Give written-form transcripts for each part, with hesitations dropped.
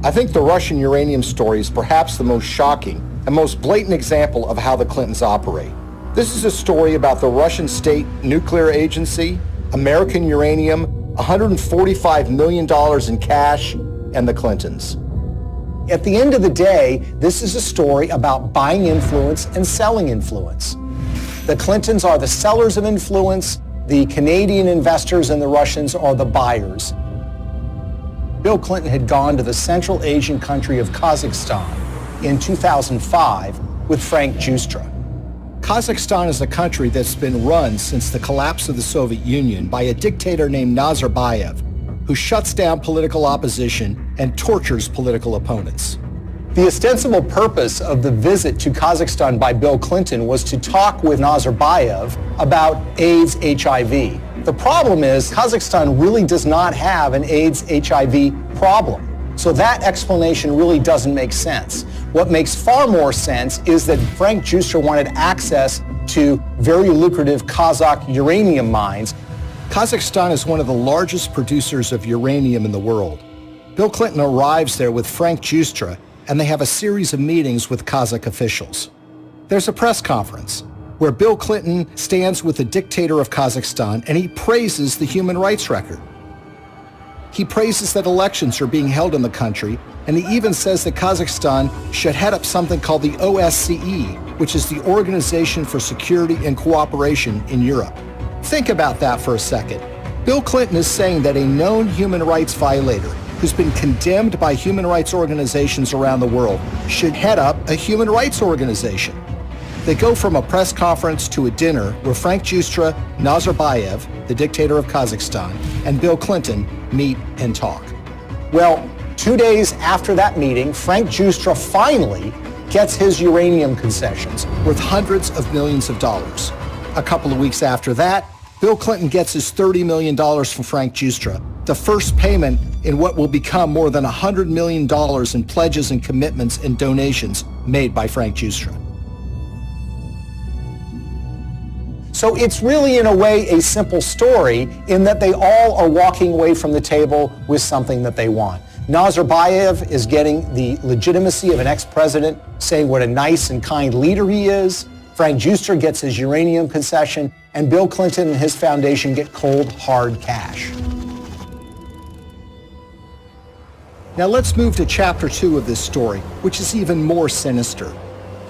I think the Russian uranium story is perhaps the most shocking and most blatant example of how the Clintons operate. This is a story about the Russian state nuclear agency, American uranium, $145 million in cash, and the Clintons. At the end of the day, this is a story about buying influence and selling influence. The Clintons are the sellers of influence. The Canadian investors and the Russians are the buyers. Bill Clinton had gone to the Central Asian country of Kazakhstan in 2005 with Frank Giustra. Kazakhstan is a country that's been run since the collapse of the Soviet Union by a dictator named Nazarbayev, who shuts down political opposition and tortures political opponents. The ostensible purpose of the visit to Kazakhstan by Bill Clinton was to talk with Nazarbayev about AIDS, HIV. The problem is Kazakhstan really does not have an AIDS, HIV problem. So that explanation really doesn't make sense. What makes far more sense is that Frank Giustra wanted access to very lucrative Kazakh uranium mines. Kazakhstan is one of the largest producers of uranium in the world. Bill Clinton arrives there with Frank Giustra, and they have a series of meetings with Kazakh officials. There's a press conference where Bill Clinton stands with the dictator of Kazakhstan and he praises the human rights record. He praises that elections are being held in the country, and he even says that Kazakhstan should head up something called the OSCE, which is the Organization for Security and Cooperation in Europe. Think about that for a second. Bill Clinton is saying that a known human rights violator who's been condemned by human rights organizations around the world should head up a human rights organization. They go from a press conference to a dinner where Frank Giustra, Nazarbayev, the dictator of Kazakhstan, and Bill Clinton meet and talk. Well, 2 days after that meeting, Frank Giustra finally gets his uranium concessions worth hundreds of millions of dollars. A couple of weeks after that, Bill Clinton gets his $30 million from Frank Giustra, the first payment in what will become more than $100 million in pledges and commitments and donations made by Frank Giustra. So it's really, in a way, a simple story in that they all are walking away from the table with something that they want. Nazarbayev is getting the legitimacy of an ex-president, saying what a nice and kind leader he is. Frank Giustra gets his uranium concession, and Bill Clinton and his foundation get cold, hard cash. Now let's move to chapter 2 of this story, which is even more sinister.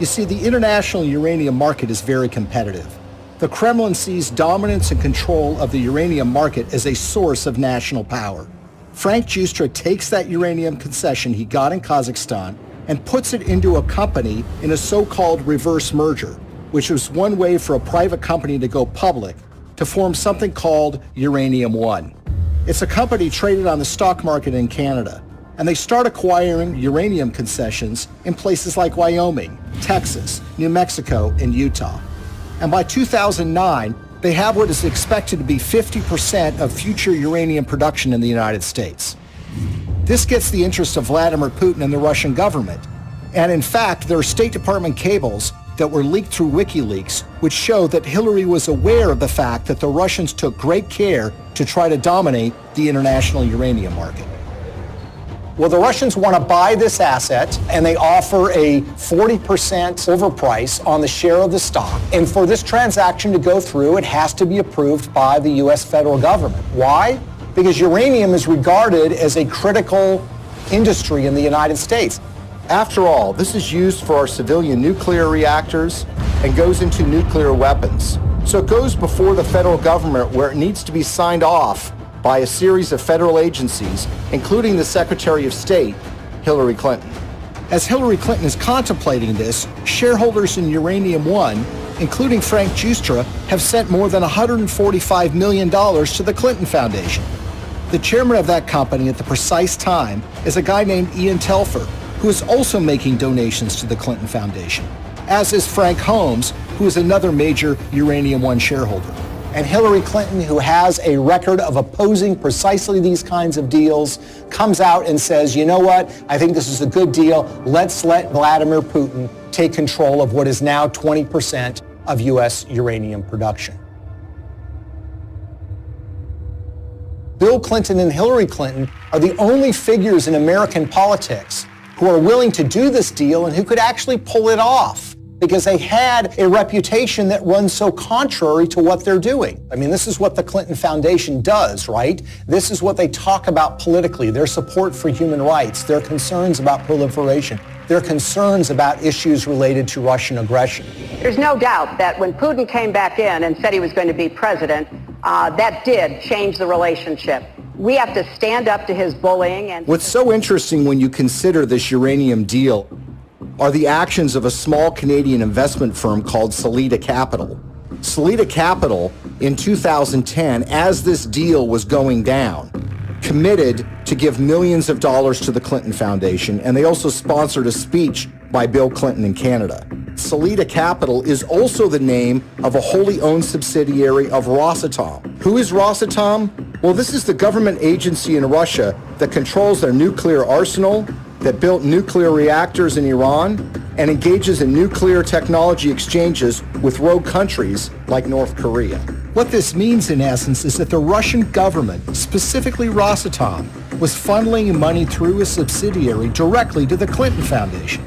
You see, the international uranium market is very competitive. The Kremlin sees dominance and control of the uranium market as a source of national power. Frank Giustra takes that uranium concession he got in Kazakhstan and puts it into a company in a so-called reverse merger, which was one way for a private company to go public to form something called Uranium One. It's a company traded on the stock market in Canada, and they start acquiring uranium concessions in places like Wyoming, Texas, New Mexico, and Utah. And by 2009, they have what is expected to be 50% of future uranium production in the United States. This gets the interest of Vladimir Putin and the Russian government. And in fact, there are State Department cables that were leaked through WikiLeaks, which show that Hillary was aware of the fact that the Russians took great care to try to dominate the international uranium market. Well, the Russians want to buy this asset, and they offer a 40% overprice on the share of the stock. And for this transaction to go through, it has to be approved by the U.S. federal government. Why? Because uranium is regarded as a critical industry in the United States. After all, this is used for our civilian nuclear reactors and goes into nuclear weapons. So it goes before the federal government where it needs to be signed off by a series of federal agencies, including the Secretary of State, Hillary Clinton. As Hillary Clinton is contemplating this, shareholders in Uranium One, including Frank Giustra, have sent more than $145 million to the Clinton Foundation. The chairman of that company at the precise time is a guy named Ian Telfer, who is also making donations to the Clinton Foundation, as is Frank Holmes, who is another major Uranium One shareholder. And Hillary Clinton, who has a record of opposing precisely these kinds of deals, comes out and says, you know what, I think this is a good deal. Let's let Vladimir Putin take control of what is now 20% of U.S. uranium production. Bill Clinton and Hillary Clinton are the only figures in American politics who are willing to do this deal and who could actually pull it off, because they had a reputation that runs so contrary to what they're doing. I mean, this is what the Clinton Foundation does, right? This is what they talk about politically, their support for human rights, their concerns about proliferation, their concerns about issues related to Russian aggression. There's no doubt that when Putin came back in and said he was going to be president, that did change the relationship. We have to stand up to his bullying. And what's so interesting when you consider this uranium deal are the actions of a small Canadian investment firm called Salida Capital. Salida Capital, in 2010, as this deal was going down, committed to give millions of dollars to the Clinton Foundation, and they also sponsored a speech by Bill Clinton in Canada. Salida Capital is also the name of a wholly owned subsidiary of Rosatom. Who is Rosatom? Well, this is the government agency in Russia that controls their nuclear arsenal, that built nuclear reactors in Iran, and engages in nuclear technology exchanges with rogue countries like North Korea. What this means, in essence, is that the Russian government, specifically Rosatom, was funneling money through a subsidiary directly to the Clinton Foundation.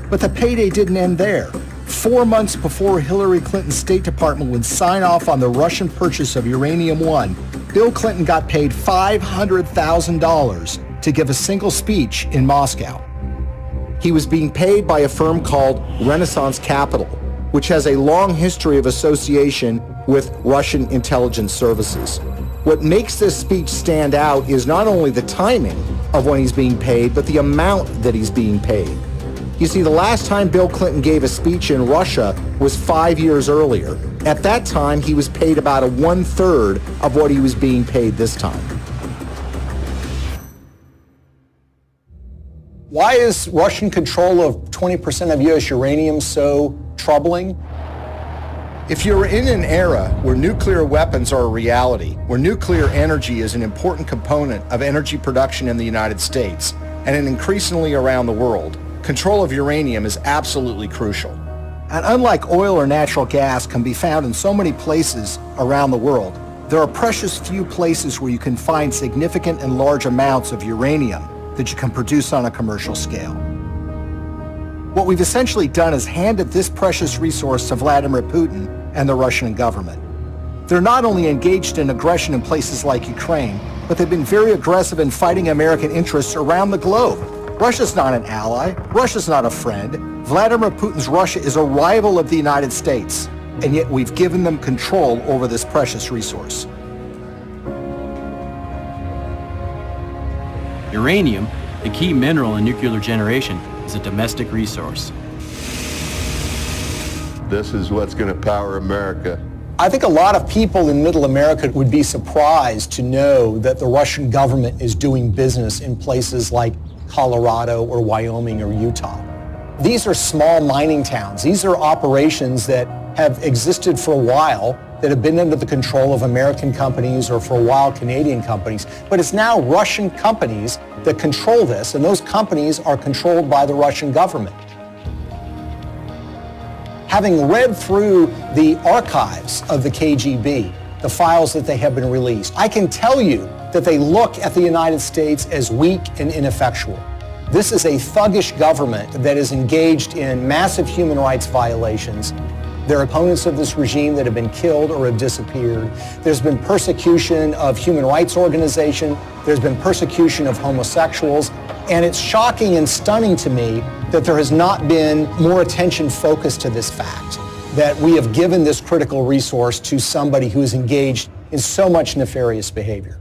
But the payday didn't end there. 4 months before Hillary Clinton's State Department would sign off on the Russian purchase of Uranium-1, Bill Clinton got paid $500,000 to give a single speech in Moscow. He was being paid by a firm called Renaissance Capital, which has a long history of association with Russian intelligence services. What makes this speech stand out is not only the timing of when he's being paid, but the amount that he's being paid. You see, the last time Bill Clinton gave a speech in Russia was 5 years earlier. At that time, he was paid about 1/3 of what he was being paid this time. Why is Russian control of 20% of U.S. uranium so troubling? If you're in an era where nuclear weapons are a reality, where nuclear energy is an important component of energy production in the United States, and increasingly around the world, control of uranium is absolutely crucial. And unlike oil or natural gas can be found in so many places around the world, there are precious few places where you can find significant and large amounts of uranium that you can produce on a commercial scale. What we've essentially done is handed this precious resource to Vladimir Putin and the Russian government. They're not only engaged in aggression in places like Ukraine, but they've been very aggressive in fighting American interests around the globe. Russia's not an ally. Russia's not a friend. Vladimir Putin's Russia is a rival of the United States, and yet we've given them control over this precious resource. Uranium, the key mineral in nuclear generation, is a domestic resource. This is what's going to power America. I think a lot of people in Middle America would be surprised to know that the Russian government is doing business in places like Colorado or Wyoming or Utah. These are small mining towns. These are operations that have existed for a while, that have been under the control of American companies or for a while Canadian companies. But it's now Russian companies that control this, and those companies are controlled by the Russian government. Having read through the archives of the KGB, the files that they have been released, I can tell you that they look at the United States as weak and ineffectual. This is a thuggish government that is engaged in massive human rights violations. There are opponents of this regime that have been killed or have disappeared. There's been persecution of human rights organizations. There's been persecution of homosexuals. And it's shocking and stunning to me that there has not been more attention focused to this fact, that we have given this critical resource to somebody who is engaged in so much nefarious behavior.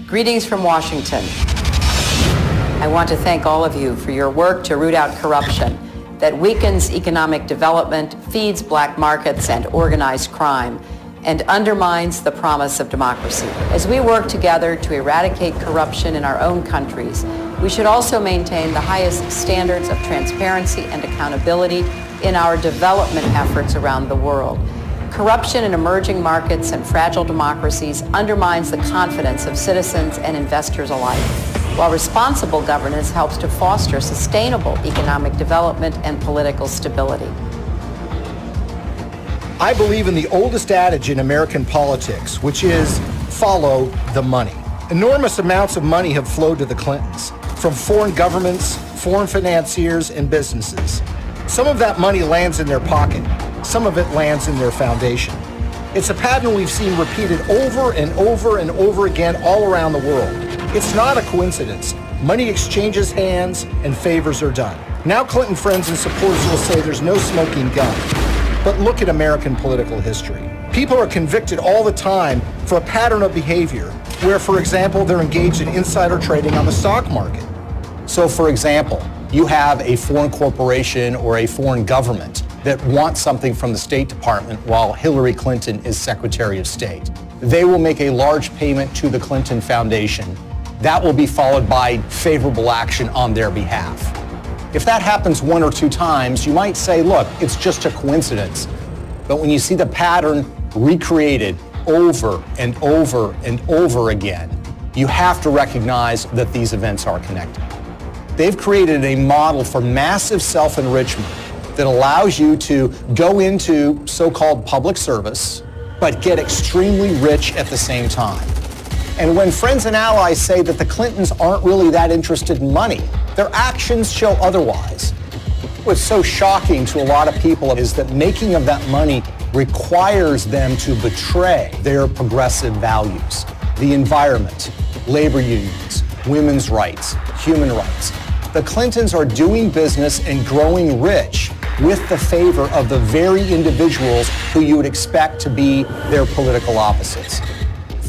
Greetings from Washington. I want to thank all of you for your work to root out corruption that weakens economic development, feeds black markets and organized crime, and undermines the promise of democracy. As we work together to eradicate corruption in our own countries, we should also maintain the highest standards of transparency and accountability in our development efforts around the world. Corruption in emerging markets and fragile democracies undermines the confidence of citizens and investors alike, while responsible governance helps to foster sustainable economic development and political stability. I believe in the oldest adage in American politics, which is follow the money. Enormous amounts of money have flowed to the Clintons from foreign governments, foreign financiers, and businesses. Some of that money lands in their pocket. Some of it lands in their foundation. It's a pattern we've seen repeated over and over and over again all around the world. It's not a coincidence. Money exchanges hands and favors are done. Now Clinton friends and supporters will say there's no smoking gun. But look at American political history. People are convicted all the time for a pattern of behavior where, for example, they're engaged in insider trading on the stock market. So, for example, you have a foreign corporation or a foreign government that wants something from the State Department while Hillary Clinton is Secretary of State. They will make a large payment to the Clinton Foundation. That will be followed by favorable action on their behalf. If that happens one or two times, you might say, look, it's just a coincidence. But when you see the pattern recreated over and over and over again, you have to recognize that these events are connected. They've created a model for massive self-enrichment that allows you to go into so-called public service, but get extremely rich at the same time. And when friends and allies say that the Clintons aren't really that interested in money, their actions show otherwise. What's so shocking to a lot of people is that making of that money requires them to betray their progressive values, the environment, labor unions, women's rights, human rights. The Clintons are doing business and growing rich with the favor of the very individuals who you would expect to be their political opposites.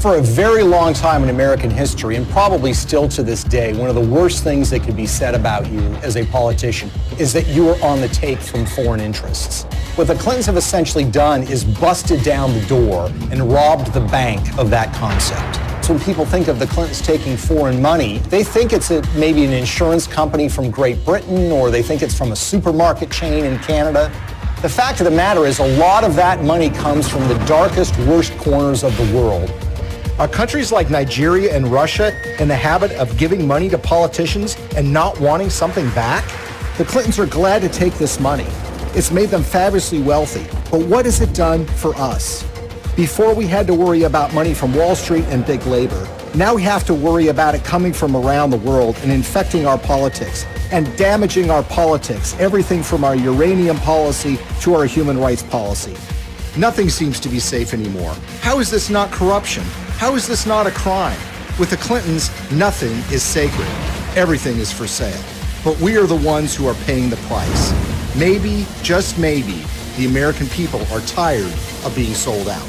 For a very long time in American history, and probably still to this day, one of the worst things that could be said about you as a politician is that you are on the take from foreign interests. What the Clintons have essentially done is busted down the door and robbed the bank of that concept. So when people think of the Clintons taking foreign money, they think it's maybe an insurance company from Great Britain, or they think it's from a supermarket chain in Canada. The fact of the matter is a lot of that money comes from the darkest, worst corners of the world. Are countries like Nigeria and Russia in the habit of giving money to politicians and not wanting something back? The Clintons are glad to take this money. It's made them fabulously wealthy. But what has it done for us? Before we had to worry about money from Wall Street and big labor. Now we have to worry about it coming from around the world and infecting our politics and damaging our politics, everything from our uranium policy to our human rights policy. Nothing seems to be safe anymore. How is this not corruption? How is this not a crime? With the Clintons, nothing is sacred. Everything is for sale. But we are the ones who are paying the price. Maybe, just maybe, the American people are tired of being sold out.